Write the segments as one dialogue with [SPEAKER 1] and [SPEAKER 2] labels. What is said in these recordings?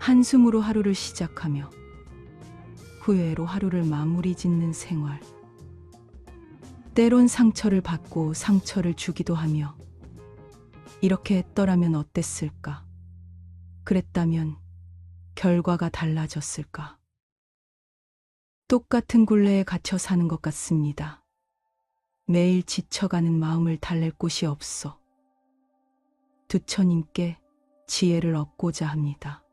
[SPEAKER 1] 한숨으로 하루를 시작하며 후회로 하루를 마무리 짓는 생활. 때론 상처를 받고 상처를 주기도 하며 이렇게 했더라면 어땠을까? 그랬다면 결과가 달라졌을까? 똑같은 굴레에 갇혀 사는 것 같습니다. 매일 지쳐가는 마음을 달랠 곳이 없어 두처님께 지혜를 얻고자 합니다.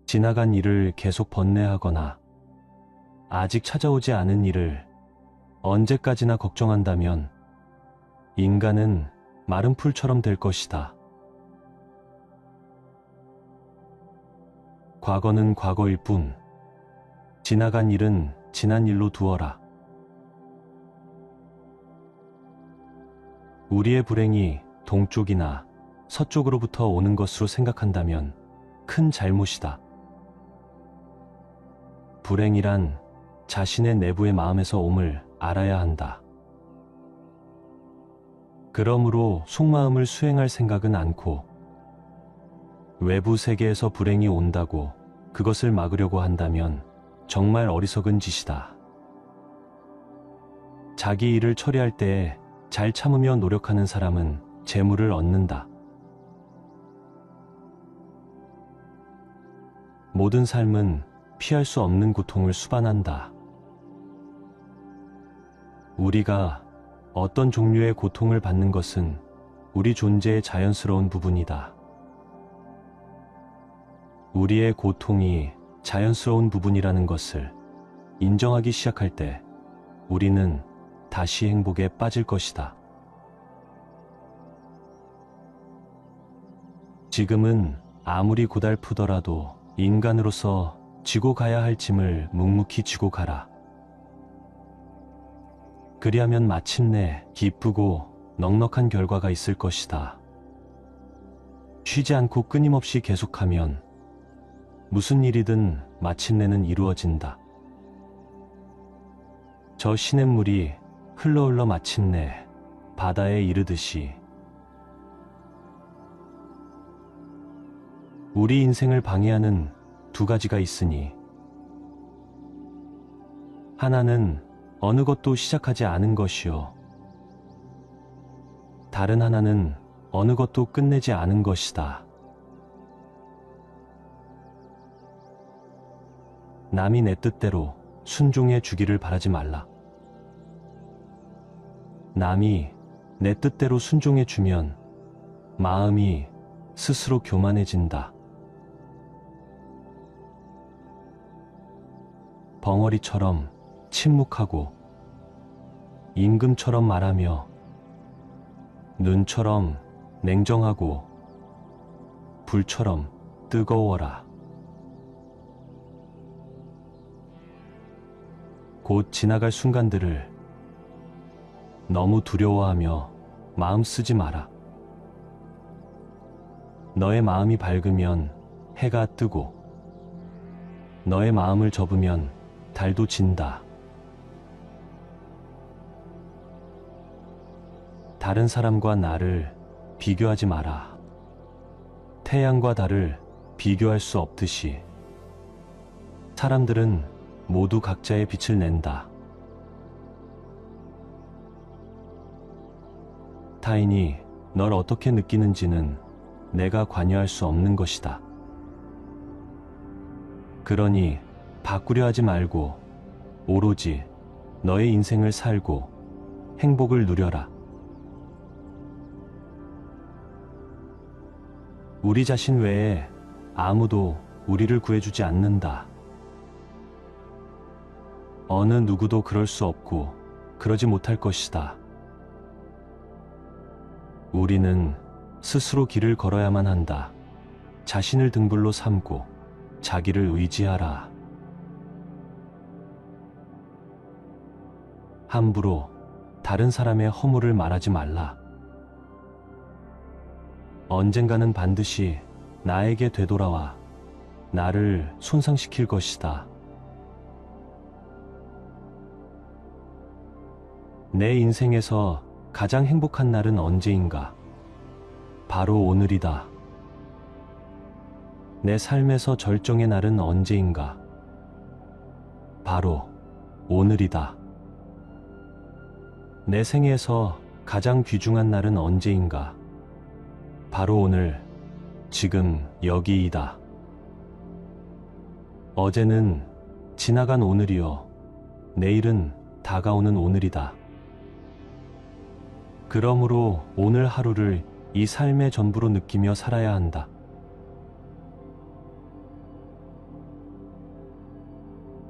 [SPEAKER 2] 지나간 일을 계속 번뇌하거나 아직 찾아오지 않은 일을 언제까지나 걱정한다면 인간은 마른 풀처럼 될 것이다. 과거는 과거일 뿐, 지나간 일은 지난 일로 두어라. 우리의 불행이 동쪽이나 서쪽으로부터 오는 것으로 생각한다면 큰 잘못이다. 불행이란 자신의 내부의 마음에서 옴을 알아야 한다. 그러므로 속마음을 수행할 생각은 않고 외부 세계에서 불행이 온다고 그것을 막으려고 한다면 정말 어리석은 짓이다. 자기 일을 처리할 때에 잘 참으며 노력하는 사람은 재물을 얻는다. 모든 삶은 피할 수 없는 고통을 수반한다. 우리가 어떤 종류의 고통을 받는 것은 우리 존재의 자연스러운 부분이다. 우리의 고통이 자연스러운 부분이라는 것을 인정하기 시작할 때 우리는 다시 행복에 빠질 것이다. 지금은 아무리 고달프더라도 인간으로서 지고 가야 할 짐을 묵묵히 지고 가라. 그리하면 마침내 기쁘고 넉넉한 결과가 있을 것이다. 쉬지 않고 끊임없이 계속하면 무슨 일이든 마침내는 이루어진다. 저 시냇물이 흘러 마침내 바다에 이르듯이 우리 인생을 방해하는 두 가지가 있으니 하나는 어느 것도 시작하지 않은 것이요 다른 하나는 어느 것도 끝내지 않은 것이다. 남이 내 뜻대로 순종해 주기를 바라지 말라. 남이 내 뜻대로 순종해 주면 마음이 스스로 교만해진다. 벙어리처럼 침묵하고 임금처럼 말하며 눈처럼 냉정하고 불처럼 뜨거워라. 곧 지나갈 순간들을 너무 두려워하며 마음 쓰지 마라. 너의 마음이 밝으면 해가 뜨고 너의 마음을 접으면 달도 진다. 다른 사람과 나를 비교하지 마라. 태양과 달을 비교할 수 없듯이 사람들은 모두 각자의 빛을 낸다. 타인이 널 어떻게 느끼는지는 내가 관여할 수 없는 것이다. 그러니 바꾸려 하지 말고 오로지 너의 인생을 살고 행복을 누려라. 우리 자신 외에 아무도 우리를 구해주지 않는다. 어느 누구도 그럴 수 없고 그러지 못할 것이다. 우리는 스스로 길을 걸어야만 한다. 자신을 등불로 삼고 자기를 의지하라. 함부로 다른 사람의 허물을 말하지 말라. 언젠가는 반드시 나에게 되돌아와 나를 손상시킬 것이다. 내 인생에서 가장 행복한 날은 언제인가? 바로 오늘이다. 내 삶에서 절정의 날은 언제인가? 바로 오늘이다. 내 생에서 가장 귀중한 날은 언제인가? 바로 오늘, 지금 여기이다. 어제는 지나간 오늘이요. 내일은 다가오는 오늘이다. 그러므로 오늘 하루를 이 삶의 전부로 느끼며 살아야 한다.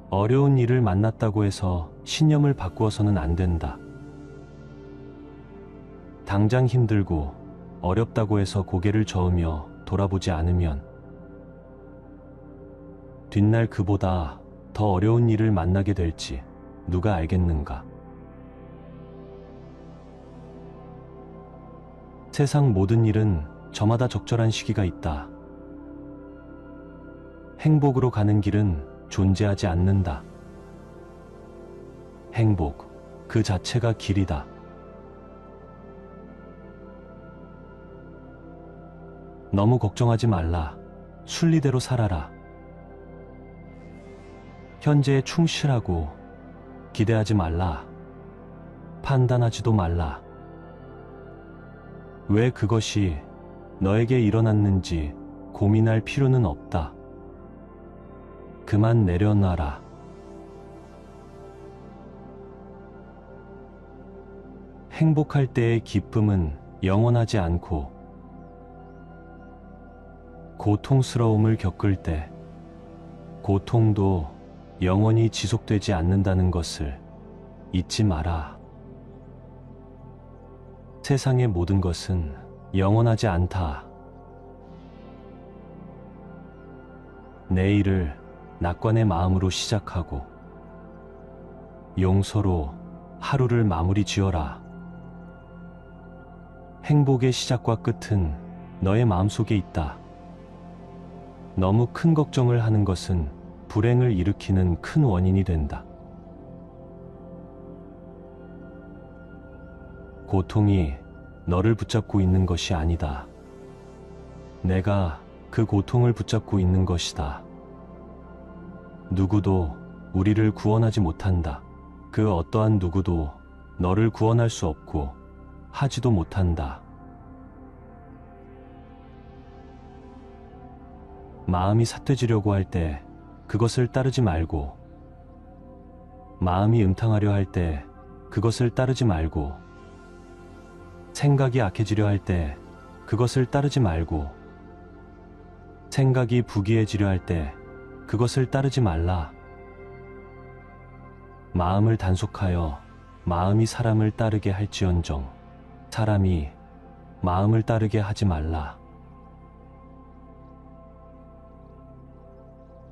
[SPEAKER 2] 어려운 일을 만났다고 해서 신념을 바꾸어서는 안 된다. 당장 힘들고 어렵다고 해서 고개를 저으며 돌아보지 않으면 뒷날 그보다 더 어려운 일을 만나게 될지 누가 알겠는가? 세상 모든 일은 저마다 적절한 시기가 있다. 행복으로 가는 길은 존재하지 않는다. 행복 그 자체가 길이다. 너무 걱정하지 말라. 순리대로 살아라. 현재에 충실하고 기대하지 말라. 판단하지도 말라. 왜 그것이 너에게 일어났는지 고민할 필요는 없다. 그만 내려놔라. 행복할 때의 기쁨은 영원하지 않고 고통스러움을 겪을 때 고통도 영원히 지속되지 않는다는 것을 잊지 마라. 세상의 모든 것은 영원하지 않다. 내일을 낙관의 마음으로 시작하고 용서로 하루를 마무리 지어라. 행복의 시작과 끝은 너의 마음속에 있다. 너무 큰 걱정을 하는 것은 불행을 일으키는 큰 원인이 된다. 고통이 너를 붙잡고 있는 것이 아니다. 내가 그 고통을 붙잡고 있는 것이다. 누구도 우리를 구원하지 못한다. 그 어떠한 누구도 너를 구원할 수 없고 하지도 못한다. 마음이 삿되지려고 할 때 그것을 따르지 말고, 마음이 음탕하려 할 때 그것을 따르지 말고, 생각이 악해지려 할 때 그것을 따르지 말고, 생각이 부귀해지려 할 때 그것을 따르지 말라. 마음을 단속하여 마음이 사람을 따르게 할지언정 사람이 마음을 따르게 하지 말라.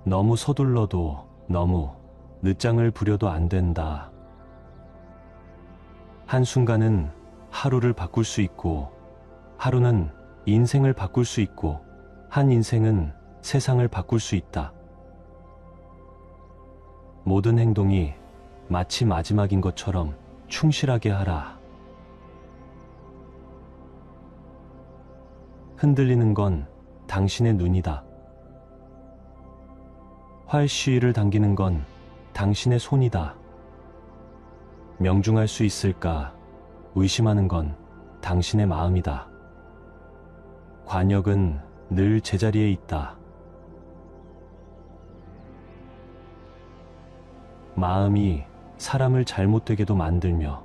[SPEAKER 2] 너무 서둘러도 너무 늦장을 부려도 안 된다. 한순간은 하루를 바꿀 수 있고, 하루는 인생을 바꿀 수 있고, 한 인생은 세상을 바꿀 수 있다. 모든 행동이 마치 마지막인 것처럼 충실하게 하라. 흔들리는 건 당신의 눈이다. 활시위를 당기는 건 당신의 손이다. 명중할 수 있을까 의심하는 건 당신의 마음이다. 관역은 늘 제자리에 있다. 마음이 사람을 잘못되게도 만들며,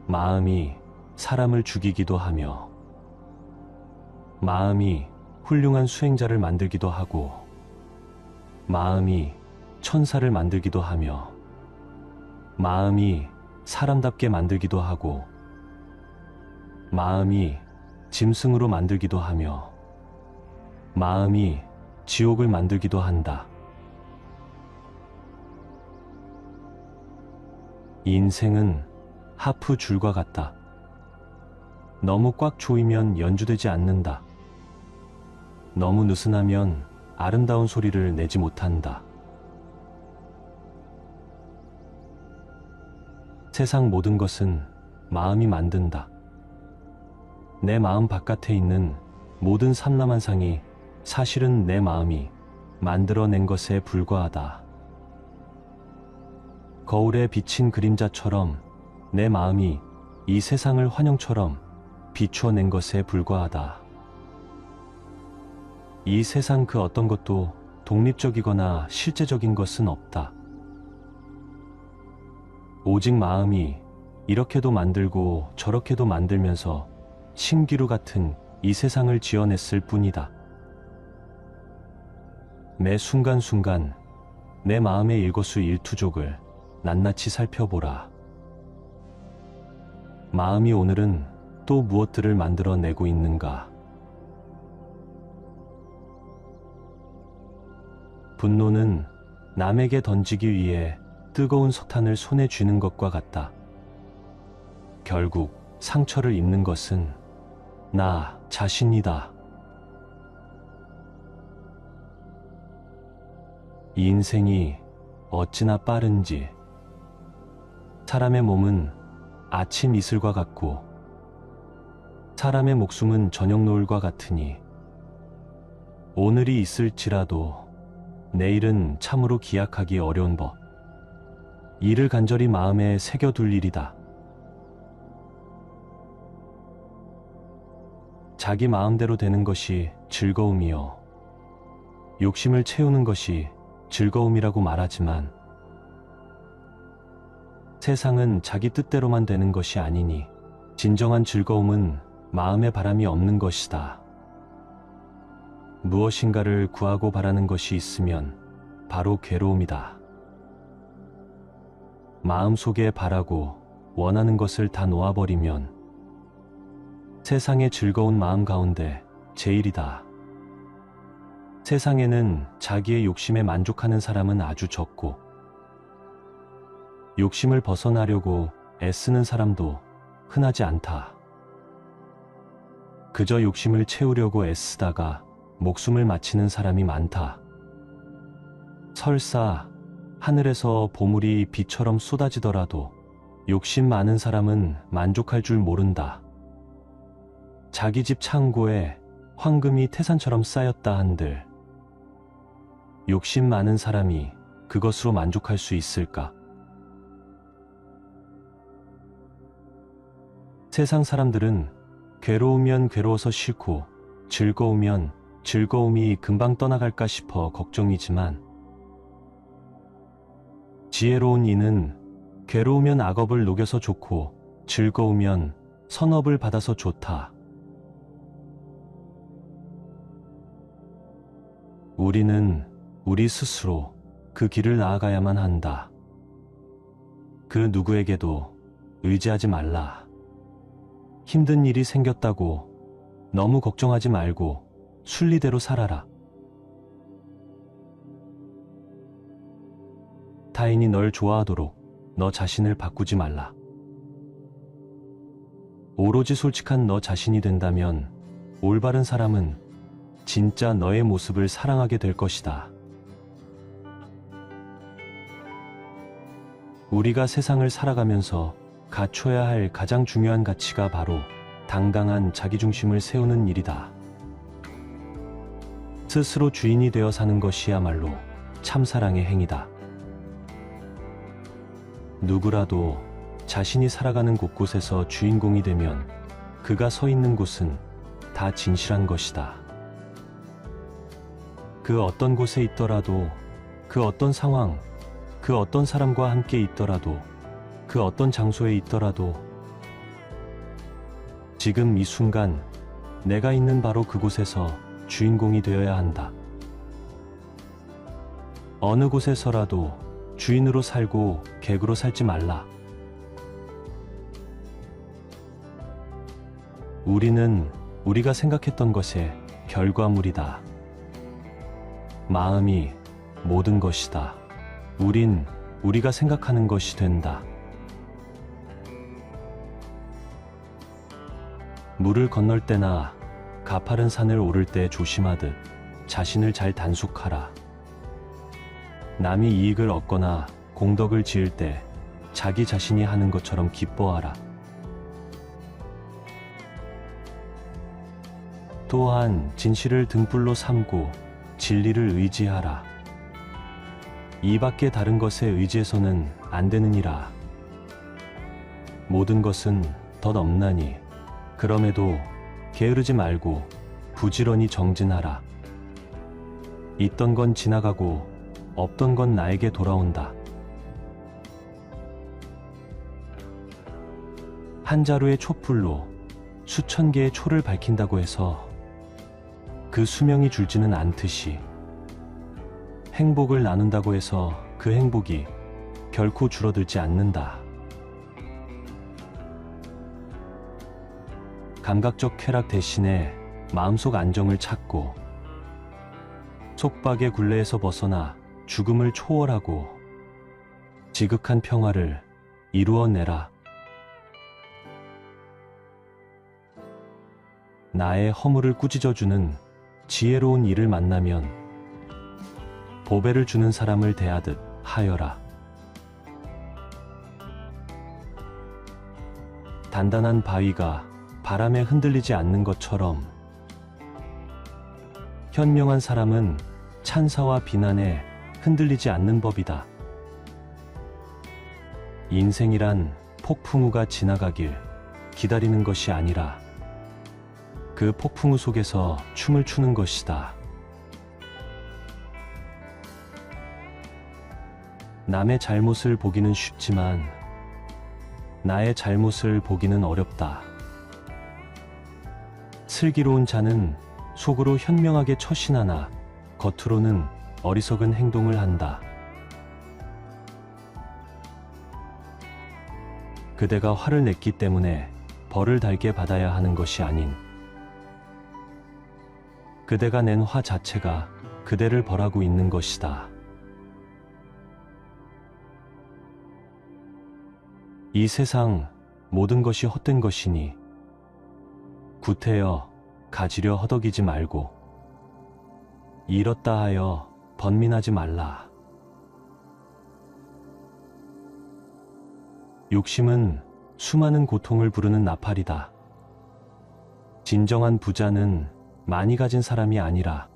[SPEAKER 2] 마음이 사람을 죽이기도 하며, 마음이 훌륭한 수행자를 만들기도 하고, 마음이 천사를 만들기도 하며, 마음이 사람답게 만들기도 하고, 마음이 짐승으로 만들기도 하며, 마음이 지옥을 만들기도 한다. 인생은 하프 줄과 같다. 너무 꽉 조이면 연주되지 않는다. 너무 느슨하면 아름다운 소리를 내지 못한다. 세상 모든 것은 마음이 만든다. 내 마음 바깥에 있는 모든 삼라만상이 사실은 내 마음이 만들어낸 것에 불과하다. 거울에 비친 그림자처럼 내 마음이 이 세상을 환영처럼 비추어낸 것에 불과하다. 이 세상 그 어떤 것도 독립적이거나 실제적인 것은 없다. 오직 마음이 이렇게도 만들고 저렇게도 만들면서 신기루 같은 이 세상을 지어냈을 뿐이다. 매 순간순간 내 마음의 일거수일투족을 낱낱이 살펴보라. 마음이 오늘은 또 무엇들을 만들어내고 있는가? 분노는 남에게 던지기 위해 뜨거운 석탄을 손에 쥐는 것과 같다. 결국 상처를 입는 것은 나 자신이다. 이 인생이 어찌나 빠른지. 사람의 몸은 아침 이슬과 같고 사람의 목숨은 저녁 노을과 같으니 오늘이 있을지라도 내일은 참으로 기약하기 어려운 법. 이를 간절히 마음에 새겨둘 일이다. 자기 마음대로 되는 것이 즐거움이요. 욕심을 채우는 것이 즐거움이라고 말하지만 세상은 자기 뜻대로만 되는 것이 아니니 진정한 즐거움은 마음에 바람이 없는 것이다. 무엇인가를 구하고 바라는 것이 있으면 바로 괴로움이다. 마음속에 바라고 원하는 것을 다 놓아버리면 세상의 즐거운 마음 가운데 제일이다. 세상에는 자기의 욕심에 만족하는 사람은 아주 적고 욕심을 벗어나려고 애쓰는 사람도 흔하지 않다. 그저 욕심을 채우려고 애쓰다가 목숨을 마치는 사람이 많다. 설사 하늘에서 보물이 비처럼 쏟아지더라도 욕심 많은 사람은 만족할 줄 모른다. 자기 집 창고에 황금이 태산처럼 쌓였다 한들 욕심 많은 사람이 그것으로 만족할 수 있을까? 세상 사람들은 괴로우면 괴로워서 싫고 즐거우면 즐거움이 금방 떠나갈까 싶어 걱정이지만 지혜로운 이는 괴로우면 악업을 녹여서 좋고 즐거우면 선업을 받아서 좋다. 우리는 우리 스스로 그 길을 나아가야만 한다. 그 누구에게도 의지하지 말라. 힘든 일이 생겼다고 너무 걱정하지 말고 순리대로 살아라. 타인이 널 좋아하도록 너 자신을 바꾸지 말라. 오로지 솔직한 너 자신이 된다면 올바른 사람은 진짜 너의 모습을 사랑하게 될 것이다. 우리가 세상을 살아가면서 갖춰야 할 가장 중요한 가치가 바로 당당한 자기중심을 세우는 일이다. 스스로 주인이 되어 사는 것이야말로 참사랑의 행위다. 누구라도 자신이 살아가는 곳곳에서 주인공이 되면 그가 서 있는 곳은 다 진실한 것이다. 그 어떤 곳에 있더라도, 그 어떤 상황, 그 어떤 사람과 함께 있더라도, 그 어떤 장소에 있더라도 지금 이 순간 내가 있는 바로 그곳에서 주인공이 되어야 한다. 어느 곳에서라도 주인으로 살고 객으로 살지 말라. 우리는 우리가 생각했던 것의 결과물이다. 마음이 모든 것이다. 우린 우리가 생각하는 것이 된다. 물을 건널 때나 가파른 산을 오를 때 조심하듯 자신을 잘 단속하라. 남이 이익을 얻거나 공덕을 지을 때 자기 자신이 하는 것처럼 기뻐하라. 또한 진실을 등불로 삼고 진리를 의지하라. 이 밖에 다른 것에 의지해서는 안 되느니라. 모든 것은 덧없나니 그럼에도 게으르지 말고 부지런히 정진하라. 있던 건 지나가고 없던 건 나에게 돌아온다. 한 자루의 촛불로 수천 개의 초를 밝힌다고 해서 그 수명이 줄지는 않듯이 행복을 나눈다고 해서 그 행복이 결코 줄어들지 않는다. 감각적 쾌락 대신에 마음속 안정을 찾고 속박의 굴레에서 벗어나 죽음을 초월하고 지극한 평화를 이루어내라. 나의 허물을 꾸짖어주는 지혜로운 이를 만나면 보배를 주는 사람을 대하듯 하여라. 단단한 바위가 바람에 흔들리지 않는 것처럼 현명한 사람은 찬사와 비난에 흔들리지 않는 법이다. 인생이란 폭풍우가 지나가길 기다리는 것이 아니라 그 폭풍우 속에서 춤을 추는 것이다. 남의 잘못을 보기는 쉽지만 나의 잘못을 보기는 어렵다. 슬기로운 자는 속으로 현명하게 처신하나 겉으로는 어리석은 행동을 한다. 그대가 화를 냈기 때문에 벌을 달게 받아야 하는 것이 아닌 그대가 낸 화 자체가 그대를 벌하고 있는 것이다. 이 세상 모든 것이 헛된 것이니 구태여 가지려 허덕이지 말고 잃었다 하여 번민하지 말라. 욕심은 수많은 고통을 부르는 나팔이다. 진정한 부자는 많이 가진 사람이 아니라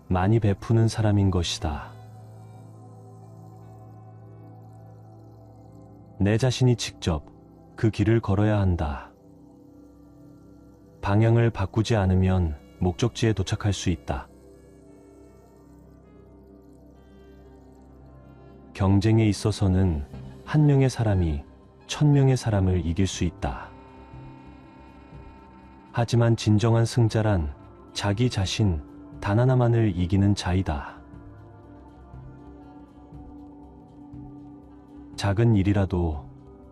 [SPEAKER 2] 많이 베푸는 사람인 것이다. 내 자신이 직접 그 길을 걸어야 한다. 방향을 바꾸지 않으면 목적지에 도착할 수 있다. 경쟁에 있어서는 한 명의 사람이 1000명의 사람을 이길 수 있다. 하지만 진정한 승자란 자기 자신 단 하나만을 이기는 자이다. 작은 일이라도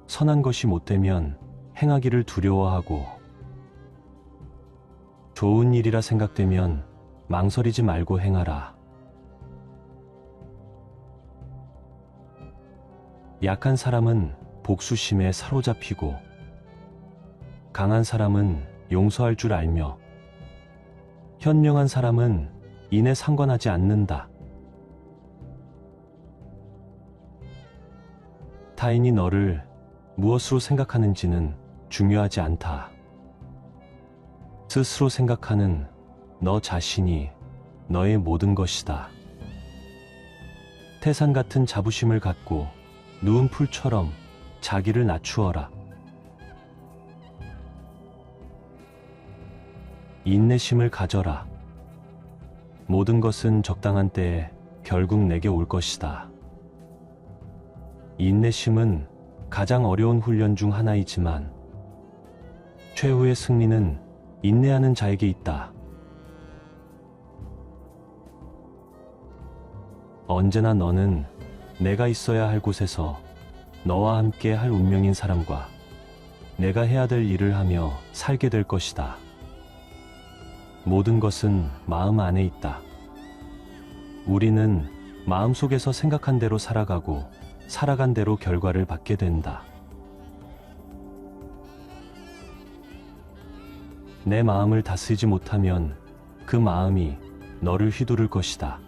[SPEAKER 2] 선한 것이 못되면 행하기를 두려워하고 좋은 일이라 생각되면 망설이지 말고 행하라. 약한 사람은 복수심에 사로잡히고 강한 사람은 용서할 줄 알며 현명한 사람은 이내 상관하지 않는다. 타인이 너를 무엇으로 생각하는지는 중요하지 않다. 스스로 생각하는 너 자신이 너의 모든 것이다. 태산 같은 자부심을 갖고 누운 풀처럼 자기를 낮추어라. 인내심을 가져라. 모든 것은 적당한 때에 결국 내게 올 것이다. 인내심은 가장 어려운 훈련 중 하나이지만 최후의 승리는 인내하는 자에게 있다. 언제나 너는 내가 있어야 할 곳에서 너와 함께 할 운명인 사람과 내가 해야 될 일을 하며 살게 될 것이다. 모든 것은 마음 안에 있다. 우리는 마음속에서 생각한 대로 살아가고 살아간 대로 결과를 받게 된다. 내 마음을 다스리지 못하면 그 마음이 너를 휘두를 것이다.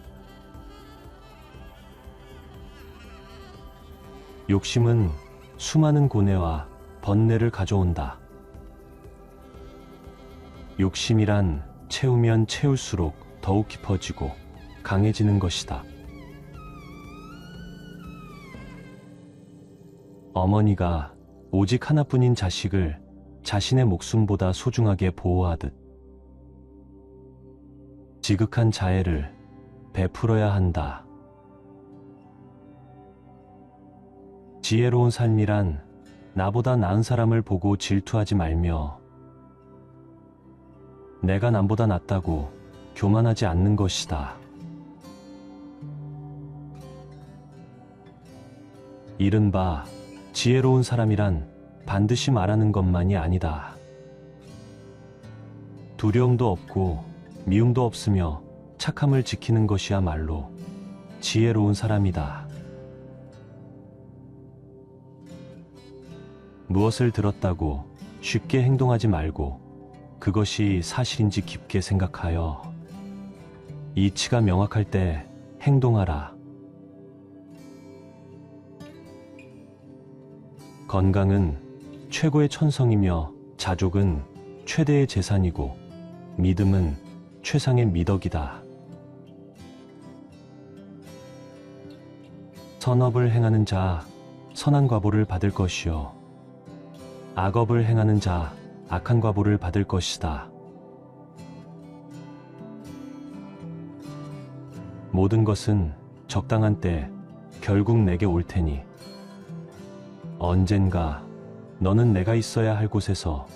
[SPEAKER 2] 욕심은 수많은 고뇌와 번뇌를 가져온다. 욕심이란 채우면 채울수록 더욱 깊어지고 강해지는 것이다. 어머니가 오직 하나뿐인 자식을 자신의 목숨보다 소중하게 보호하듯 지극한 자애를 베풀어야 한다. 지혜로운 삶이란 나보다 나은 사람을 보고 질투하지 말며 내가 남보다 낫다고 교만하지 않는 것이다. 이른바 지혜로운 사람이란 반드시 말하는 것만이 아니다. 두려움도 없고 미움도 없으며 착함을 지키는 것이야말로 지혜로운 사람이다. 무엇을 들었다고 쉽게 행동하지 말고 그것이 사실인지 깊게 생각하여 이치가 명확할 때 행동하라. 건강은 최고의 천성이며 자족은 최대의 재산이고 믿음은 최상의 미덕이다. 선업을 행하는 자 선한 과보를 받을 것이요 악업을 행하는 자 악한 과보를 받을 것이다. 모든 것은 적당한 때 결국 내게 올 테니 언젠가 너는 내가 있어야 할 곳에서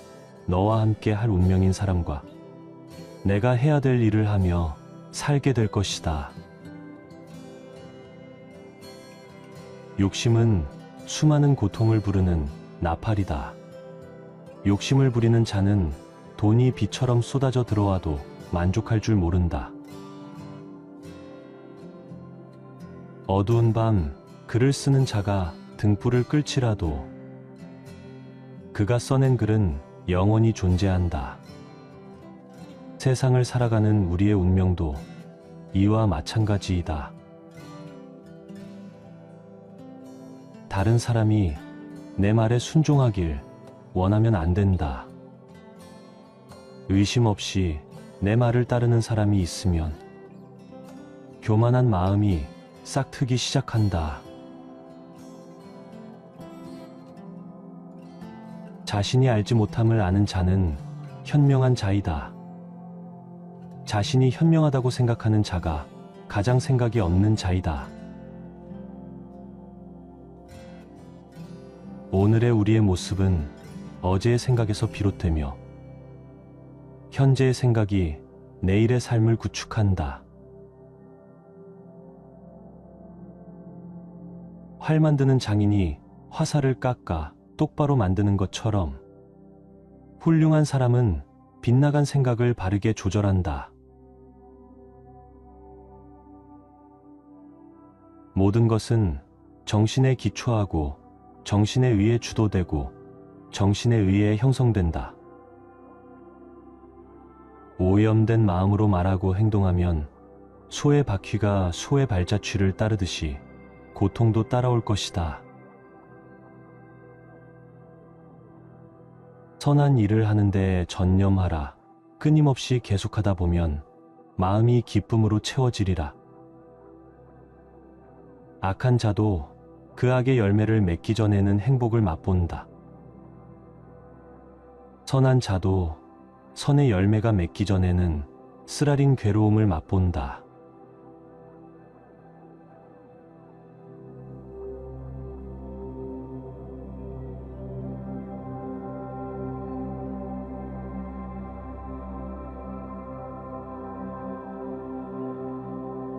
[SPEAKER 2] 너와 함께 할 운명인 사람과 내가 해야 될 일을 하며 살게 될 것이다. 욕심은 수많은 고통을 부르는 나팔이다. 욕심을 부리는 자는 돈이 비처럼 쏟아져 들어와도 만족할 줄 모른다. 어두운 밤 글을 쓰는 자가 등불을 끌지라도 그가 써낸 글은 영원히 존재한다. 세상을 살아가는 우리의 운명도 이와 마찬가지이다. 다른 사람이 내 말에 순종하길 원하면 안 된다. 의심 없이 내 말을 따르는 사람이 있으면 교만한 마음이 싹트기 시작한다. 자신이 알지 못함을 아는 자는 현명한 자이다. 자신이 현명하다고 생각하는 자가 가장 생각이 없는 자이다. 오늘의 우리의 모습은 어제의 생각에서 비롯되며 현재의 생각이 내일의 삶을 구축한다. 활 만드는 장인이 화살을 깎아 똑바로 만드는 것처럼 훌륭한 사람은 빗나간 생각을 바르게 조절한다. 모든 것은 정신에 기초하고 정신에 의해 주도되고 정신에 의해 형성된다. 오염된 마음으로 말하고 행동하면 소의 바퀴가 소의 발자취를 따르듯이 고통도 따라올 것이다. 선한 일을 하는데 전념하라. 끊임없이 계속하다 보면 마음이 기쁨으로 채워지리라. 악한 자도 그 악의 열매를 맺기 전에는 행복을 맛본다. 선한 자도 선의 열매가 맺기 전에는 쓰라린 괴로움을 맛본다.